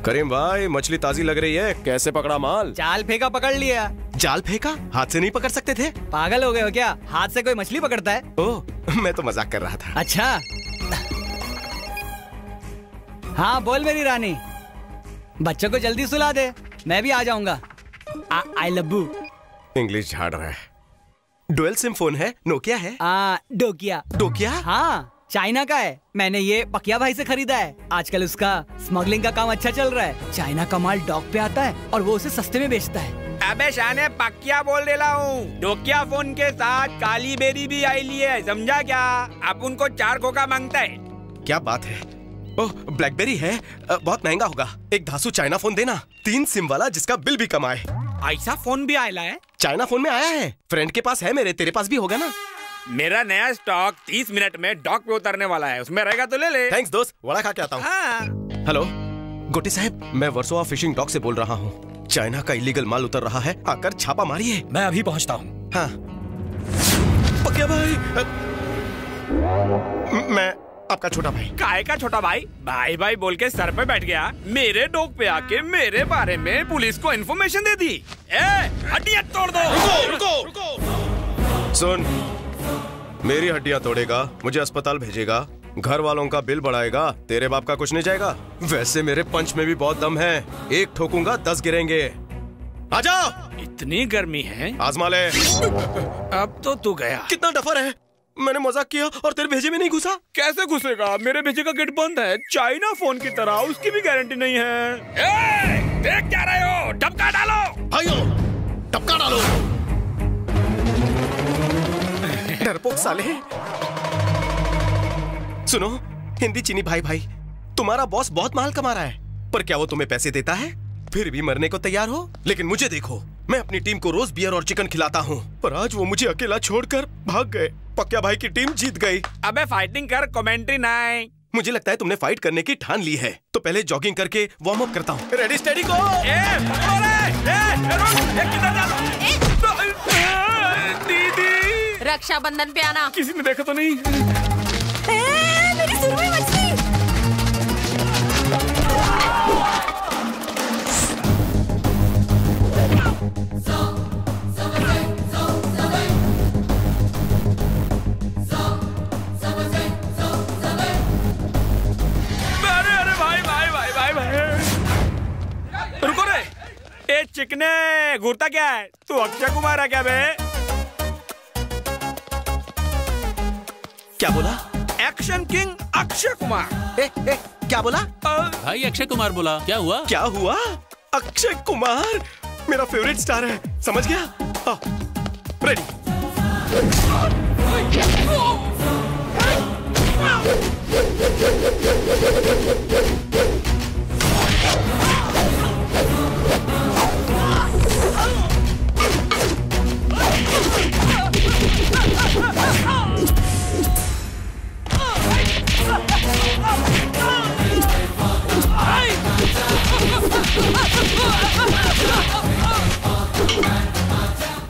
करीम भाई, मछली ताजी लग रही है, कैसे पकड़ा माल? जाल फेंका, पकड़ लिया। जाल फेंका? हाथ से नहीं पकड़ सकते थे? पागल हो गए हो क्या? हाथ से कोई मछली पकड़ता है? ओह, मैं तो मजाक कर रहा था। अच्छा। हाँ बोल मेरी रानी, बच्चों को जल्दी सुला दे, मैं भी आ जाऊंगा। I love you. इंग्लिश झाड़ रहा है। डुअल सिम फोन है, नोकिया है? डोकिया। डोकिया? हाँ, चाइना का है। मैंने ये पकिया भाई से खरीदा है। आजकल उसका स्मगलिंग का काम अच्छा चल रहा है। चाइना का माल डॉक पे आता है और वो उसे सस्ते में बेचता है। अबे शाने, पकिया बोल दे रहा हूँ। डोकिया फोन के साथ काली बेरी भी आई ली है, समझा क्या? अब उनको 4 खोखा मांगता है। क्या बात है? ओह, ब्लैकबेरी है, बहुत महंगा होगा। एक धासु चाइना फोन देना, 3 सिम वाला जिसका बिल भी कम आए। ऐसा फोन भी आया है? चाइना फोन में आया है, फ्रेंड के पास है मेरे, तेरे पास भी होगा ना? मेरा नया स्टॉक 30 मिनट में डॉक पे उतरने वाला है, उसमें रहेगा तो ले ले। थैंक्स दोस्त, वड़ा खा के आता हूँ। हाँ। हेलो गोटी साहब, मैं वर्सोवा फिशिंग डॉक से बोल रहा हूँ। चाइना का इलीगल माल उतर रहा है, आकर छापा मारिए। मैं अभी पहुँचता हूँ। हाँ पकिया भाई, मैं आपका छोटा भाई। काय का छोटा भाई? भाई भाई बोल के सर पे बैठ गया, मेरे डॉक पे आके मेरे बारे में पुलिस को इन्फॉर्मेशन दे दी। हड्डियां तोड़ दो। रुको, रुको। सुन, मेरी हड्डियां तोड़ेगा, मुझे अस्पताल भेजेगा, घर वालों का बिल बढ़ाएगा, तेरे बाप का कुछ नहीं जाएगा। वैसे मेरे पंच में भी बहुत दम है, एक ठोकूंगा 10 गिरेंगे। आजा। इतनी गर्मी है, आजमा ले। अब तो तू गया। कितना डफर है, मैंने मजाक किया और तेरे भेजे में नहीं घुसा। कैसे घुसेगा? मेरे भेजे का गेट बंद है, चाइना फोन की तरह, उसकी भी गारंटी नहीं है। देख क्या रहे हो? टपका डालो भाइयों, टपका डालो। डरपोक साले। सुनो हिंदी चीनी भाई भाई, तुम्हारा बॉस बहुत माल कमा रहा है, पर क्या वो तुम्हें पैसे देता है? फिर भी मरने को तैयार हो? लेकिन मुझे देखो, मैं अपनी टीम को रोज बियर और चिकन खिलाता हूँ, पर आज वो मुझे अकेला छोड़कर भाग गए। पक्या भाई की टीम जीत गई। अबे फाइटिंग कर, कमेंट्री नहीं। मुझे लगता है तुमने फाइट करने की ठान ली है, तो पहले जॉगिंग करके वार्म अप करता हूँ। रेडी स्टेडी गो। दीदी, रक्षाबंधन पे आना। किसी ने देखा तो नहीं? मेरी सुरमई मछली। अरे भाई भाई भाई भाई भाई, रुको रे। ए चिकने, घूरता क्या है? तू अक्षय कुमार है क्या बे? क्या बोला? Action king Akshay Kumar. क्या बोला? भाई अक्षय कुमार बोला, क्या हुआ? क्या हुआ? अक्षय कुमार मेरा फेवरेट स्टार है, समझ गया? रेडी।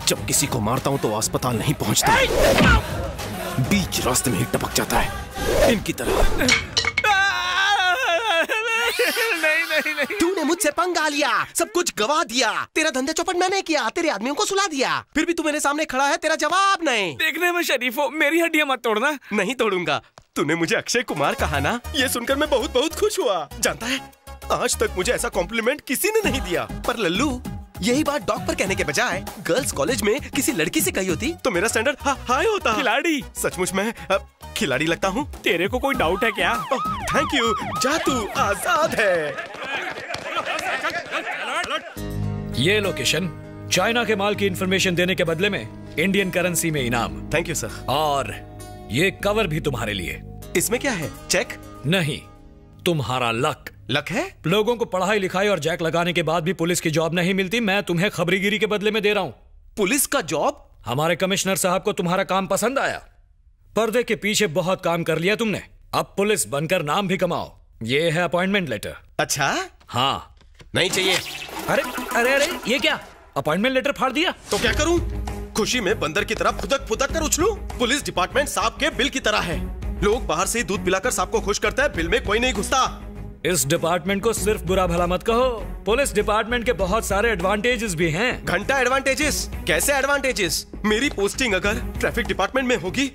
जब किसी को मारता हूं तो अस्पताल नहीं पहुंचता, बीच रास्ते में ही टपक जाता है, इनकी तरह। नहीं। तूने मुझसे पंगा लिया, सब कुछ गवा दिया, तेरा धंधा चौपट मैंने किया, तेरे आदमियों को सुला दिया, फिर भी तू मेरे सामने खड़ा है, तेरा जवाब नहीं। देखने में शरीफ हो, मेरी हड्डियां मत तोड़ना। नहीं तोड़ूंगा। तूने मुझे अक्षय कुमार कहा ना, ये सुनकर मैं बहुत बहुत खुश हुआ। जानता है, आज तक मुझे ऐसा कॉम्प्लीमेंट किसी ने नहीं दिया, पर लल्लू यही बात डॉग पर कहने के बजाय गर्ल्स कॉलेज में किसी लड़की से कही होती तो मेरा स्टैंडर्ड हाई होता। खिलाड़ी, सचमुच मैं खिलाड़ी लगता हूँ। तेरे को कोई डाउट है क्या? थैंक यू, जा तू आजाद है। ये लोकेशन, चाइना के माल की इंफॉर्मेशन देने के बदले में इंडियन करेंसी में इनाम। Thank you sir. और ये कवर भी तुम्हारे लिए। इसमें क्या है? चेक? नहीं, तुम्हारा लक। लक है? लोगों को पढ़ाई लिखाई और जैक लगाने के बाद भी पुलिस की जॉब नहीं मिलती, मैं तुम्हें खबरीगिरी के बदले में दे रहा हूं। पुलिस का जॉब? हमारे कमिश्नर साहब को तुम्हारा काम पसंद आया, पर्दे के पीछे बहुत काम कर लिया तुमने, अब पुलिस बनकर नाम भी कमाओ। ये है अपॉइंटमेंट लेटर। अच्छा? हाँ। नहीं चाहिए। अरे अरे अरे, ये क्या, अपॉइंटमेंट लेटर फाड़ दिया? तो क्या करूं? खुशी में बंदर की तरह फुदक फुदक कर उछलूं? पुलिस डिपार्टमेंट सांप के बिल की तरह है, लोग बाहर से ही दूध पिलाकर सांप को खुश करते हैं, बिल में कोई नहीं घुसता। इस डिपार्टमेंट को सिर्फ बुरा भला मत कहो, पुलिस डिपार्टमेंट के बहुत सारे एडवांटेजेस भी हैं। घंटा एडवांटेजेस? कैसे एडवांटेजेस? मेरी पोस्टिंग अगर ट्रैफिक डिपार्टमेंट में होगी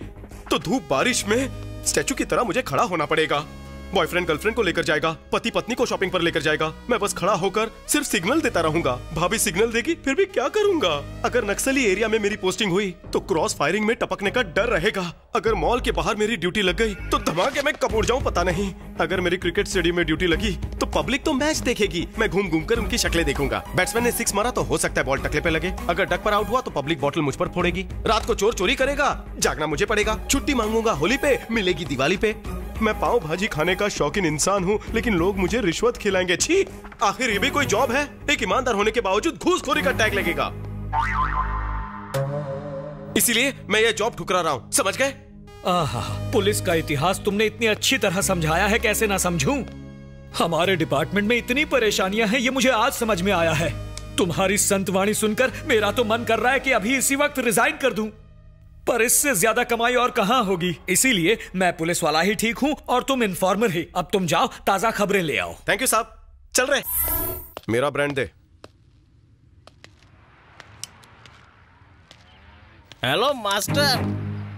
तो धूप बारिश में स्टैचू की तरह मुझे खड़ा होना पड़ेगा। बॉयफ्रेंड गर्लफ्रेंड को लेकर जाएगा, पति पत्नी को शॉपिंग पर लेकर जाएगा, मैं बस खड़ा होकर सिर्फ सिग्नल देता रहूंगा। भाभी सिग्नल देगी फिर भी क्या करूंगा? अगर नक्सली एरिया में मेरी पोस्टिंग हुई तो क्रॉस फायरिंग में टपकने का डर रहेगा। अगर मॉल के बाहर मेरी ड्यूटी लग गई तो धमाके में कब उड़ जाऊं पता नहीं। अगर मेरी क्रिकेट स्टेडियम में ड्यूटी लगी तो पब्लिक तो मैच देखेगी, मैं घूम घूम कर उनकी शक्लें देखूंगा। बैट्समैन ने 6 मारा तो हो सकता है बॉल टकले पे लगे। अगर डक पर आउट हुआ तो पब्लिक बॉटल मुझ पर फोड़ेगी। रात को चोर चोरी करेगा, जागना मुझे पड़ेगा। छुट्टी मांगूंगा होली पे, मिलेगी दिवाली पे। मैं पाव भाजी खाने का शौकीन इंसान हूँ, लेकिन लोग मुझे रिश्वत खिलाएंगे। छी, आखिर ये भी कोई जॉब है? एक ईमानदार होने के बावजूद घूसखोरी का टैग लगेगा। इसीलिए मैं ये जॉब ठुकरा रहा हूँ, समझ गए? आहा, पुलिस का इतिहास तुमने इतनी अच्छी तरह समझाया है, कैसे ना समझूं। हमारे डिपार्टमेंट में इतनी परेशानियां हैं, ये मुझे आज समझ में आया है। तुम्हारी संतवाणी सुनकर मेरा तो मन कर रहा है कि अभी इसी वक्त रिजाइन कर दूं, पर इससे ज्यादा कमाई और कहां होगी। इसीलिए मैं पुलिस वाला ही ठीक हूं और तुम इन्फॉर्मर ही। अब तुम जाओ, ताजा खबरें ले आओ। थैंक यू साहब, चल रहे। मेरा ब्रांड दे। Hello master.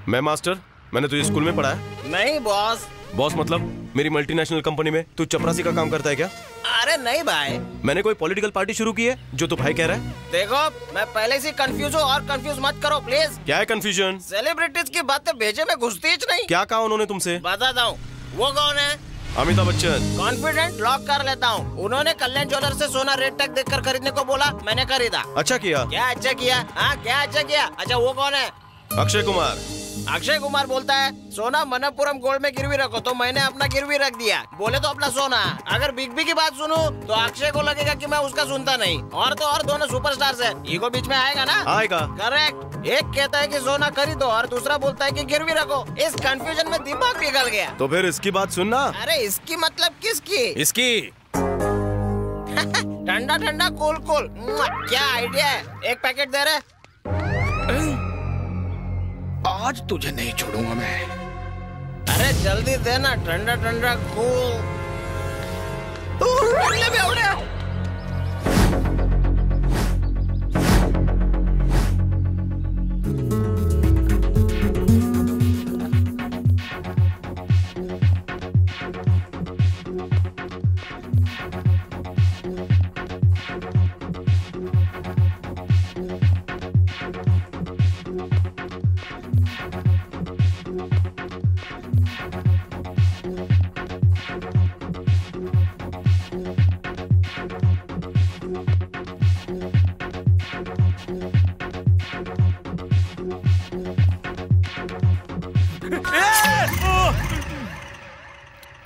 मैं मास्टर? मैंने तुझे स्कूल में पढ़ा है? नहीं बॉस। बॉस मतलब मेरी मल्टीनेशनल कंपनी में तू चपरासी का काम करता है क्या? अरे नहीं भाई। मैंने कोई पॉलिटिकल पार्टी शुरू की है जो तू भाई कह रहा है? देखो मैं पहले से कंफ्यूज हूँ और कंफ्यूज मत करो प्लीज। क्या है कंफ्यूजन? सेलिब्रिटीज की बातें भेजे में घुसती ही नहीं। क्या कहा उन्होंने तुमसे? बताता हूँ। वो कौन है? अमिताभ बच्चन। कॉन्फिडेंट लॉक कर लेता हूँ। उन्होंने कल्याण ज्वेलर से सोना रेट टैग देखकर खरीदने को बोला, मैंने खरीदा। अच्छा किया। क्या अच्छा किया? हाँ क्या अच्छा किया? अच्छा वो कौन है? अक्षय कुमार। अक्षय कुमार बोलता है सोना मनप्पुरम गोल्ड में गिरवी रखो, तो मैंने अपना गिरवी रख दिया। बोले तो अपना सोना। अगर बिग बी की बात सुनूं तो अक्षय को लगेगा कि मैं उसका सुनता नहीं। और तो और दोनों सुपरस्टार्स हैं, ईगो बीच में आएगा ना? आएगा। करेक्ट। एक कहता है कि सोना खरीदो और दूसरा बोलता है कि गिरवी रखो। इस कंफ्यूजन में दिमाग पिघल गया। तो फिर इसकी बात सुनना। अरे इसकी मतलब किसकी? इसकी। ठंडा ठंडा कूल कूल। क्या आइडिया है? एक पैकेट दे रहे? आज तुझे नहीं छोड़ूंगा मैं। अरे जल्दी देना, ठंडा ठंडा कूल। अगले में उड़े।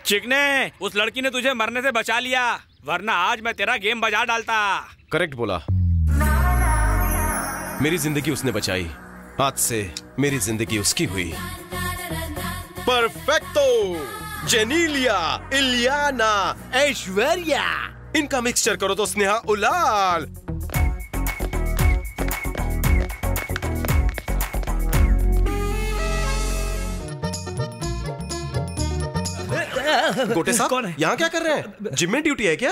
चिकने, उस लड़की ने तुझे मरने से बचा लिया, वरना आज मैं तेरा गेम बजा डालता। करेक्ट बोला। मेरी जिंदगी उसने बचाई, आज से मेरी जिंदगी उसकी हुई। परफेक्टो। जेनीलिया, इलियाना, ऐश्वर्या, इनका मिक्सचर करो तो स्नेहा उलाल। गोटे साहब कौन है? यहाँ क्या कर रहे हैं? जिम में ड्यूटी है क्या?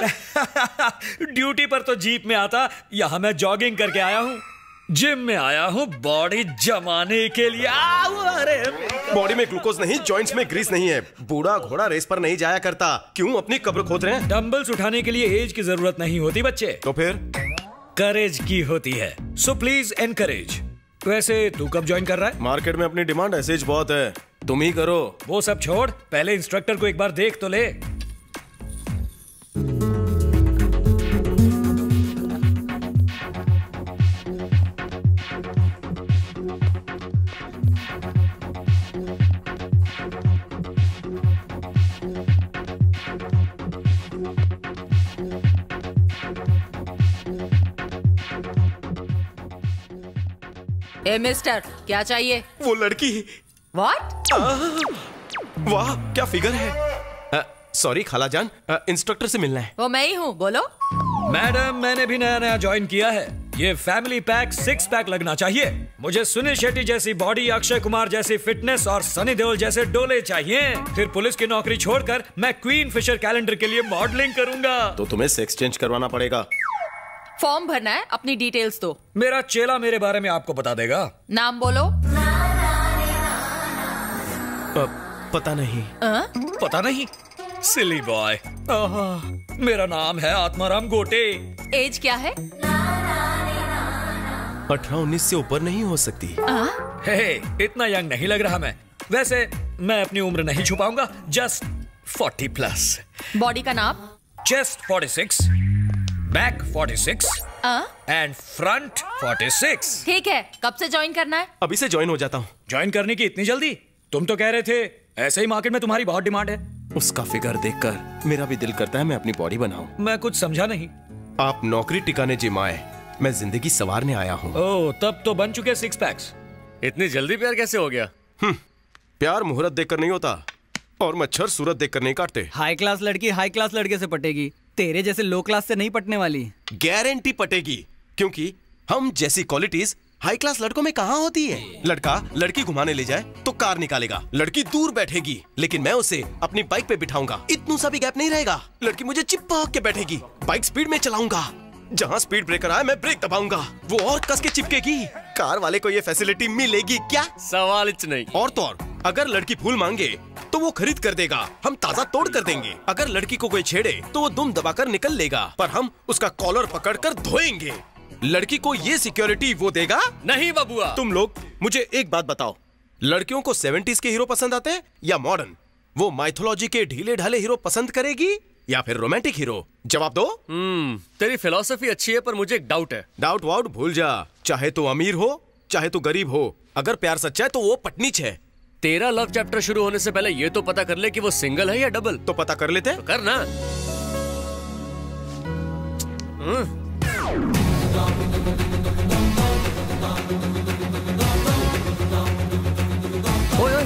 ड्यूटी पर तो जीप में आता, यहाँ मैं जॉगिंग करके आया हूँ। जिम में आया हूँ बॉडी जमाने के लिए। अरे बॉडी में ग्लूकोज नहीं, जॉइंट्स में ग्रीस नहीं है। बूढ़ा घोड़ा रेस पर नहीं जाया करता। क्यों अपनी कब्र खोद रहे हैं? डंबल्स उठाने के लिए एज की जरूरत नहीं होती बच्चे, तो फिर करेज की होती है। So please encourage. वैसे तू कब ज्वाइन कर रहा है? मार्केट में अपनी डिमांड ऐसे ही बहुत है, तुम ही करो। वो सब छोड़, पहले इंस्ट्रक्टर को एक बार देख तो ले। ए मिस्टर, क्या चाहिए? वो लड़की। व्हाट? वाह क्या फिगर है। सॉरी खालाजान, इंस्ट्रक्टर से मिलना है। वो मैं ही हूँ, बोलो। मैडम, मैंने भी नया नया ज्वाइन किया है। ये फैमिली पैक 6 पैक लगना चाहिए। मुझे सुनील शेट्टी जैसी बॉडी, अक्षय कुमार जैसी फिटनेस और सनी देओल जैसे डोले चाहिए। फिर पुलिस की नौकरी छोड़कर मैं क्वीन फिशर कैलेंडर के लिए मॉडलिंग करूंगा। तो तुम्हें सेक्स चेंज करवाना पड़ेगा। फॉर्म भरना है, अपनी डिटेल्स दो। मेरा चेला मेरे बारे में आपको बता देगा। नाम बोलो। पता नहीं। पता नहीं? सिली बॉय। मेरा नाम है आत्माराम गोटे। एज क्या है? 18-19 से ऊपर नहीं हो सकती। हे, इतना यंग नहीं लग रहा मैं। वैसे मैं अपनी उम्र नहीं छुपाऊंगा। जस्ट 40+। बॉडी का नाप? Chest 46, back 46 and front 46। ठीक है, कब से ज्वाइन करना है? अभी से ज्वाइन हो जाता हूँ। ज्वाइन करने की इतनी जल्दी? तुम तो कह रहे थे ऐसे ही मार्केट में तुम्हारी बहुत डिमांड है। उसका फिगर देखकर मेरा भी दिल करता है मैं अपनी बॉडी बनाऊं। मैं कुछ समझा नहीं। आप नौकरी टिकाने जिम आए, मैं जिंदगी सवारने आया हूँ। ओह, तब तो बन चुके 6 पैक्स। इतनी जल्दी प्यार कैसे हो गया? प्यार मुहूर्त देखकर नहीं होता और मच्छर सूरत देखकर नहीं काटते। हाई क्लास लड़की हाई क्लास लड़के से पटेगी, तेरे जैसे लो क्लास से नहीं पटने वाली। गारंटी पटेगी, क्योंकि हम जैसी क्वालिटीज हाई क्लास लड़कों में कहाँ होती है। लड़का लड़की घुमाने ले जाए तो कार निकालेगा, लड़की दूर बैठेगी, लेकिन मैं उसे अपनी बाइक पे बिठाऊंगा, इतना सा भी गैप नहीं रहेगा। लड़की मुझे चिपक के बैठेगी, बाइक स्पीड में चलाऊंगा, जहाँ स्पीड ब्रेकर आए मैं ब्रेक दबाऊंगा, वो और कस के चिपकेगी। कार वाले को ये फैसिलिटी मिलेगी क्या? सवाल इच नहीं। और तो और, अगर लड़की फूल मांगे तो वो खरीद कर देगा, हम ताजा तोड़ कर देंगे। अगर लड़की को कोई छेड़े तो वो दुम दबाकर निकल लेगा, पर हम उसका कॉलर पकड़कर धोएंगे। लड़की को ये सिक्योरिटी वो देगा नहीं बबुआ। तुम लोग मुझे एक बात बताओ, लड़कियों को 70s के हीरो पसंद आते हैं या मॉडर्न? वो माइथोलॉजी के ढीले ढाले हीरो पसंद करेगी या फिर रोमांटिक हीरो? जवाब दो। तेरी फिलॉसफी अच्छी है, पर मुझे एक डाउट है। डाउट वाउट भूल जा, चाहे तो अमीर हो चाहे तो गरीब हो, अगर प्यार सच्चा है तो वो पटनीच है। तेरा लव चैप्टर शुरू होने से पहले ये तो पता कर ले कि वो सिंगल है या डबल। तो पता कर लेते तो कर ना। ओए ओए।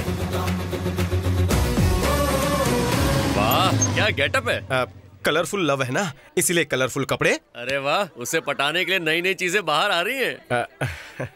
वाह, क्या गेटअप है। कलरफुल लव है ना, इसीलिए कलरफुल कपड़े। अरे वाह, उसे पटाने के लिए नई नई चीजें बाहर आ रही हैं।